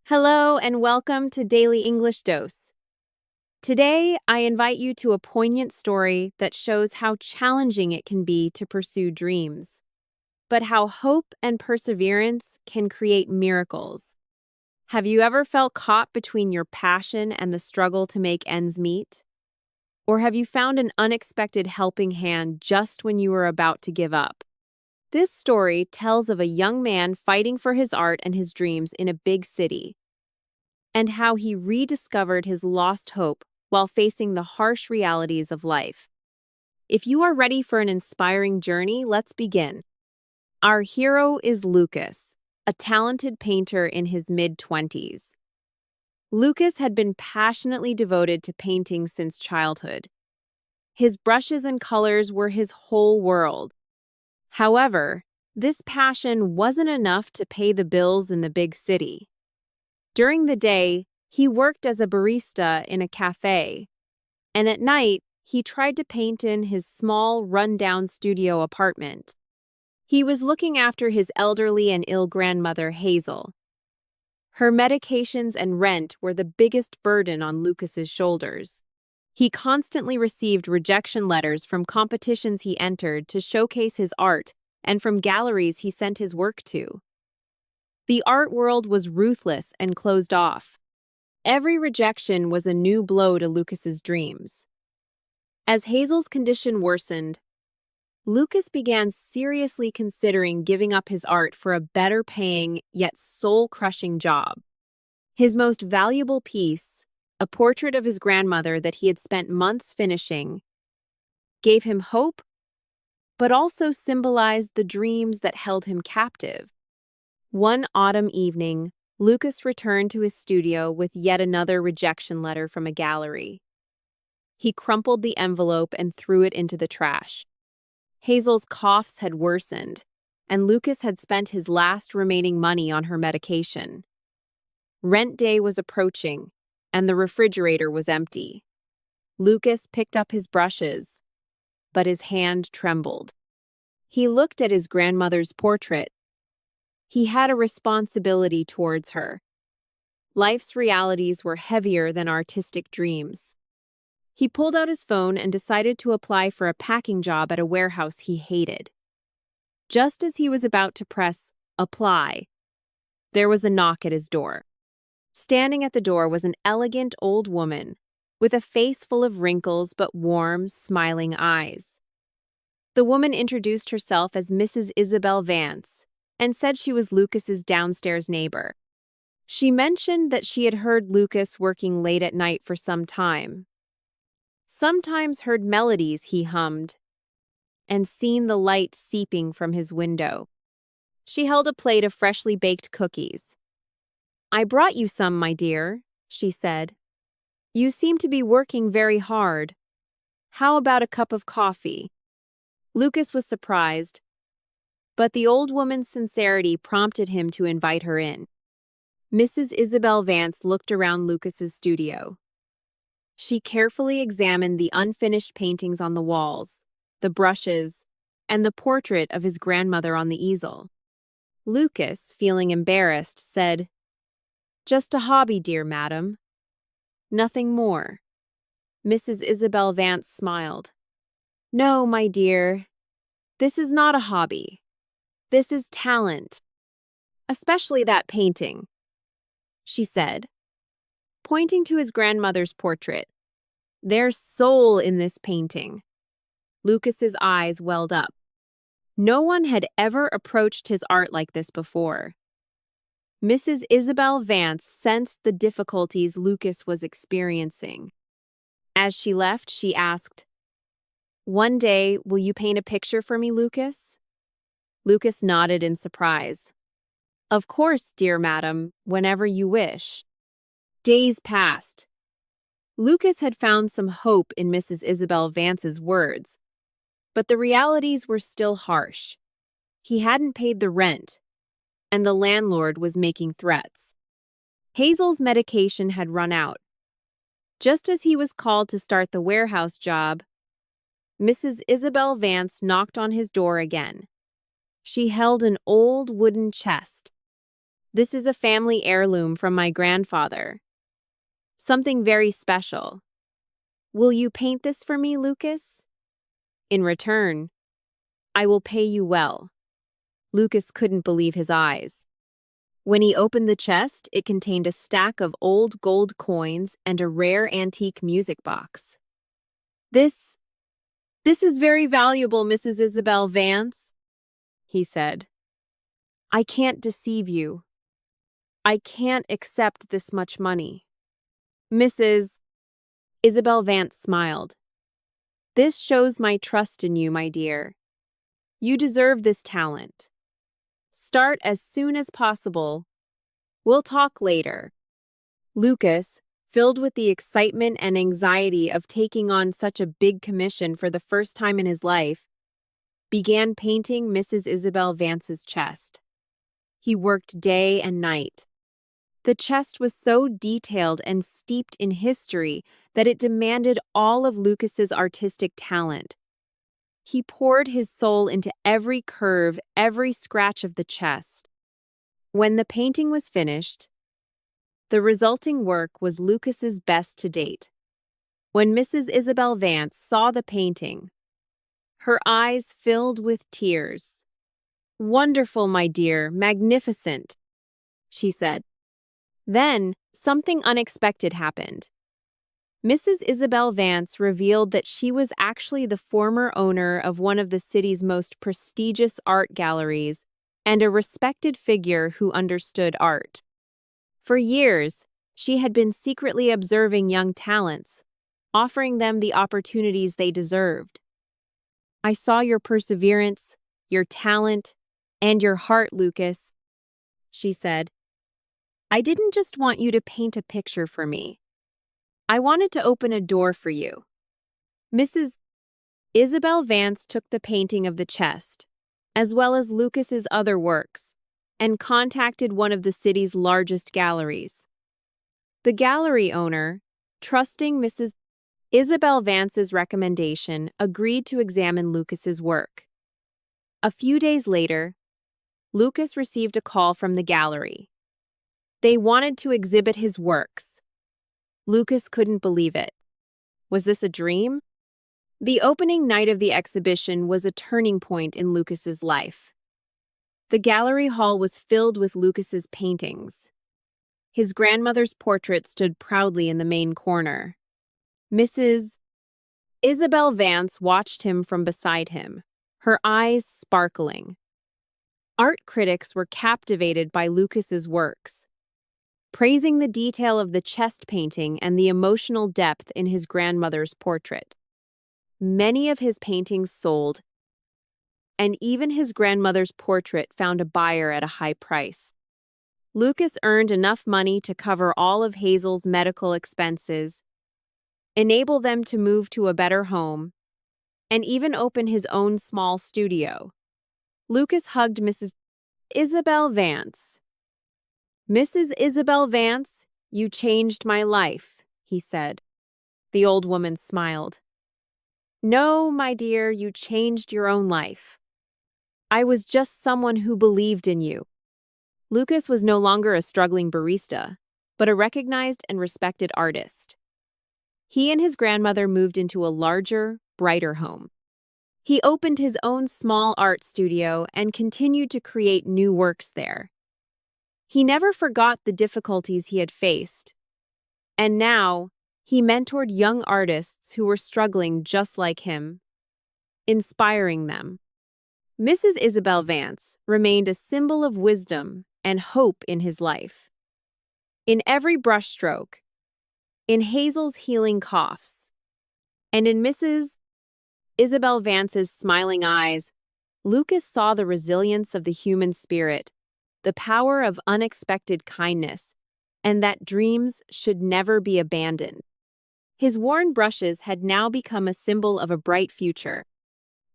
Hello and welcome to Daily English Dose. Today, I invite you to a poignant story that shows how challenging it can be to pursue dreams, but how hope and perseverance can create miracles. Have you ever felt caught between your passion and the struggle to make ends meet? Or have you found an unexpected helping hand just when you were about to give up? This story tells of a young man fighting for his art and his dreams in a big city, and how he rediscovered his lost hope while facing the harsh realities of life. If you are ready for an inspiring journey, let's begin. Our hero is Lucas, a talented painter in his mid-20s. Lucas had been passionately devoted to painting since childhood. His brushes and colors were his whole world. However, this passion wasn't enough to pay the bills in the big city. During the day, he worked as a barista in a cafe, and at night, he tried to paint in his small, run-down studio apartment. He was looking after his elderly and ill grandmother, Hazel. Her medications and rent were the biggest burden on Lucas's shoulders. He constantly received rejection letters from competitions he entered to showcase his art and from galleries he sent his work to. The art world was ruthless and closed off. Every rejection was a new blow to Lucas's dreams. As Hazel's condition worsened, Lucas began seriously considering giving up his art for a better-paying yet soul-crushing job. His most valuable piece, a portrait of his grandmother that he had spent months finishing, gave him hope, but also symbolized the dreams that held him captive. One autumn evening, Lucas returned to his studio with yet another rejection letter from a gallery. He crumpled the envelope and threw it into the trash. Hazel's coughs had worsened, and Lucas had spent his last remaining money on her medication. Rent day was approaching, and the refrigerator was empty. Lucas picked up his brushes, but his hand trembled. He looked at his grandmother's portrait. He had a responsibility towards her. Life's realities were heavier than artistic dreams. He pulled out his phone and decided to apply for a packing job at a warehouse he hated. Just as he was about to press apply, there was a knock at his door. Standing at the door was an elegant old woman with a face full of wrinkles but warm, smiling eyes. The woman introduced herself as Mrs. Isabel Vance and said she was Lucas's downstairs neighbor. She mentioned that she had heard Lucas working late at night for some time, sometimes heard melodies he hummed, and seen the light seeping from his window. She held a plate of freshly baked cookies. "I brought you some, my dear," she said. "You seem to be working very hard. How about a cup of coffee?" Lucas was surprised, but the old woman's sincerity prompted him to invite her in. Mrs. Isabel Vance looked around Lucas's studio. She carefully examined the unfinished paintings on the walls, the brushes, and the portrait of his grandmother on the easel. Lucas, feeling embarrassed, said, "Just a hobby, dear madam. Nothing more." Mrs. Isabel Vance smiled. "No, my dear. This is not a hobby. This is talent. Especially that painting," she said, pointing to his grandmother's portrait. "There's soul in this painting." Lucas's eyes welled up. No one had ever approached his art like this before. Mrs. Isabel Vance sensed the difficulties Lucas was experiencing. As she left, she asked, "One day, will you paint a picture for me, Lucas?" Lucas nodded in surprise. "Of course, dear madam, whenever you wish." Days passed. Lucas had found some hope in Mrs. Isabel Vance's words, but the realities were still harsh. He hadn't paid the rent, and the landlord was making threats. Hazel's medication had run out. Just as he was called to start the warehouse job, Mrs. Isabel Vance knocked on his door again. She held an old wooden chest. This is a family heirloom from my grandfather. Something very special. Will you paint this for me, Lucas? In return, I will pay you well. Lucas couldn't believe his eyes. When he opened the chest, it contained a stack of old gold coins and a rare antique music box. This is very valuable, Mrs. Isabel Vance, he said. I can't deceive you. I can't accept this much money. Mrs. Isabel Vance smiled. This shows my trust in you, my dear. You deserve this talent. Start as soon as possible. We'll talk later. Lucas, filled with the excitement and anxiety of taking on such a big commission for the first time in his life, began painting Mrs. Isabel Vance's chest. He worked day and night. The chest was so detailed and steeped in history that it demanded all of Lucas's artistic talent. He poured his soul into every curve, every scratch of the chest. When the painting was finished, the resulting work was Lucas's best to date. When Mrs. Isabel Vance saw the painting, her eyes filled with tears. Wonderful, my dear, magnificent, she said. Then, something unexpected happened. Mrs. Isabel Vance revealed that she was actually the former owner of one of the city's most prestigious art galleries and a respected figure who understood art. For years, she had been secretly observing young talents, offering them the opportunities they deserved. I saw your perseverance, your talent, and your heart, Lucas, she said. I didn't just want you to paint a picture for me. I wanted to open a door for you. Mrs. Isabel Vance took the painting of the chest, as well as Lucas's other works, and contacted one of the city's largest galleries. The gallery owner, trusting Mrs. Isabel Vance's recommendation, agreed to examine Lucas's work. A few days later, Lucas received a call from the gallery. They wanted to exhibit his works. Lucas couldn't believe it. Was this a dream? The opening night of the exhibition was a turning point in Lucas's life. The gallery hall was filled with Lucas's paintings. His grandmother's portrait stood proudly in the main corner. Mrs. Isabel Vance watched him from beside him, her eyes sparkling. Art critics were captivated by Lucas's works, praising the detail of the chest painting and the emotional depth in his grandmother's portrait. Many of his paintings sold, and even his grandmother's portrait found a buyer at a high price. Lucas earned enough money to cover all of Hazel's medical expenses, enable them to move to a better home, and even open his own small studio. Lucas hugged Mrs. Isabel Vance. Mrs. Isabel Vance, you changed my life, he said. The old woman smiled. No, my dear, you changed your own life. I was just someone who believed in you. Lucas was no longer a struggling barista, but a recognized and respected artist. He and his grandmother moved into a larger, brighter home. He opened his own small art studio and continued to create new works there. He never forgot the difficulties he had faced, and now he mentored young artists who were struggling just like him, inspiring them. Mrs. Isabel Vance remained a symbol of wisdom and hope in his life. In every brushstroke, in Hazel's healing coughs, and in Mrs. Isabel Vance's smiling eyes, Lucas saw the resilience of the human spirit, the power of unexpected kindness, and that dreams should never be abandoned. His worn brushes had now become a symbol of a bright future.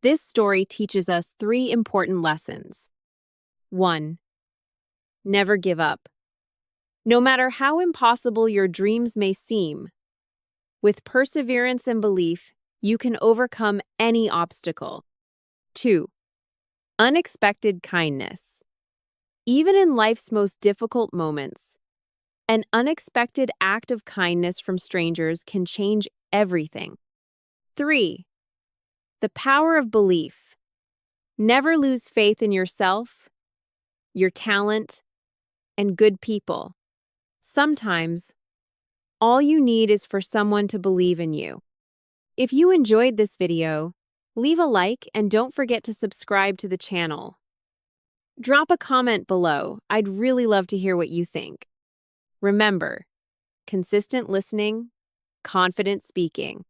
This story teaches us 3 important lessons. 1. Never give up. No matter how impossible your dreams may seem, with perseverance and belief, you can overcome any obstacle. 2. Unexpected kindness. Even in life's most difficult moments, an unexpected act of kindness from strangers can change everything. 3. The power of belief. Never lose faith in yourself, your talent, and good people. Sometimes, all you need is for someone to believe in you. If you enjoyed this video, leave a like and don't forget to subscribe to the channel. Drop a comment below. I'd really love to hear what you think. Remember, consistent listening, confident speaking.